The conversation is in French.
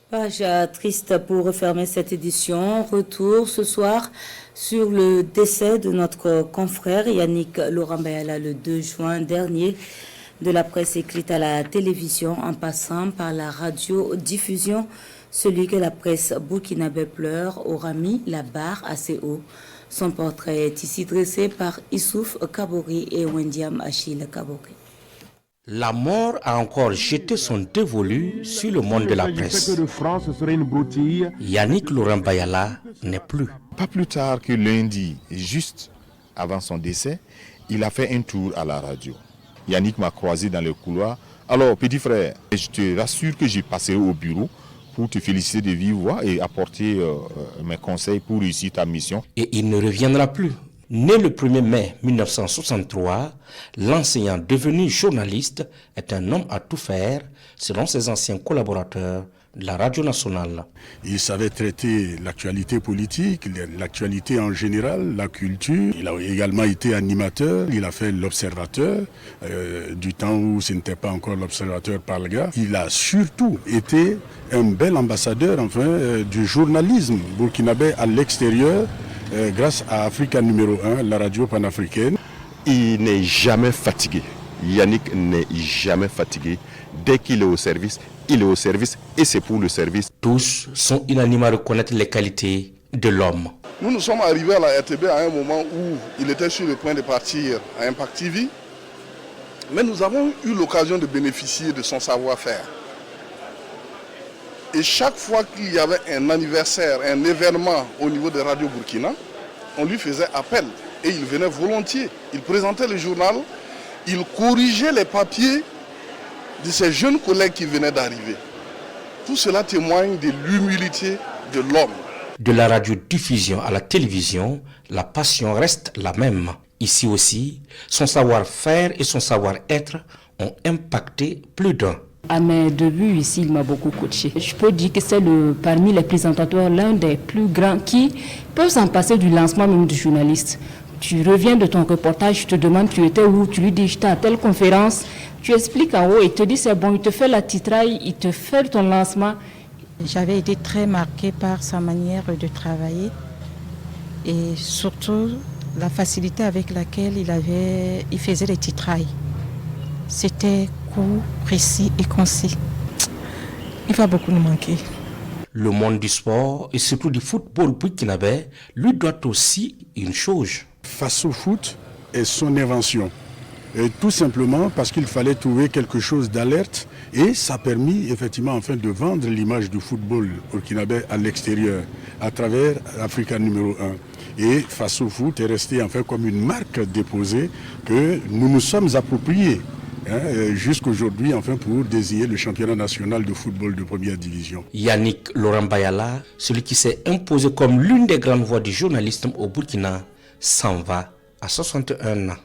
Page triste pour refermer cette édition. Retour ce soir sur le décès de notre confrère Yannick Laurent Bayala le 2 juin dernier. De la presse écrite à la télévision en passant par la radiodiffusion, celui que la presse burkinabé pleure aura mis la barre assez haut. Son portrait est ici dressé par Issouf Kabori et Wendiam Achille Kabori. La mort a encore jeté son dévolu sur le monde de la presse. Yannick Laurent Bayala n'est plus. Pas plus tard que lundi, juste avant son décès, il a fait un tour à la radio. Yannick m'a croisé dans le couloir. Alors, petit frère, je te rassure que j'ai passé au bureau pour te féliciter de vive voix et apporter mes conseils pour réussir ta mission. Et il ne reviendra plus. Né le 1er mai 1963, l'enseignant devenu journaliste est un homme à tout faire, selon ses anciens collaborateurs de la radio nationale. Il savait traiter l'actualité politique, l'actualité en général, la culture. Il a également été animateur, il a fait l'observateur, du temps où ce n'était pas encore l'observateur par le gars. Il a surtout été un bel ambassadeur du journalisme burkinabé à l'extérieur, grâce à Africa numéro 1, la radio panafricaine. Il n'est jamais fatigué. Yannick n'est jamais fatigué. Dès qu'il est au service, il est au service et c'est pour le service. Tous sont unanimes à reconnaître les qualités de l'homme. Nous sommes arrivés à la RTB à un moment où il était sur le point de partir à Impact TV. Mais nous avons eu l'occasion de bénéficier de son savoir-faire. Et chaque fois qu'il y avait un anniversaire, un événement au niveau de Radio Burkina, on lui faisait appel et il venait volontiers. Il présentait le journal, il corrigeait les papiers de ses jeunes collègues qui venaient d'arriver. Tout cela témoigne de l'humilité de l'homme. De la radiodiffusion à la télévision, la passion reste la même. Ici aussi, son savoir-faire et son savoir-être ont impacté plus d'un. À mes débuts ici, il m'a beaucoup coaché. Je peux dire que c'est parmi les présentateurs l'un des plus grands qui peuvent s'en passer du lancement même du journaliste. Tu reviens de ton reportage, je te demande tu étais où, tu lui dis j'étais à telle conférence, tu expliques en haut, il te dit c'est bon, il te fait la titraille, il te fait ton lancement. J'avais été très marquée par sa manière de travailler et surtout la facilité avec laquelle il faisait les titrailles. C'était court, précis et concis. Il va beaucoup nous manquer. Le monde du sport et surtout du football burkinabé lui doit aussi une chose. Face au foot est son invention. Et tout simplement parce qu'il fallait trouver quelque chose d'alerte et ça a permis effectivement de vendre l'image du football burkinabé à l'extérieur à travers Africa numéro 1. Et face au foot est resté comme une marque déposée que nous nous sommes appropriés. Jusqu'aujourd'hui, pour désigner le championnat national de football de première division. Yannick Laurent Bayala, celui qui s'est imposé comme l'une des grandes voix du journalisme au Burkina, s'en va à 61 ans.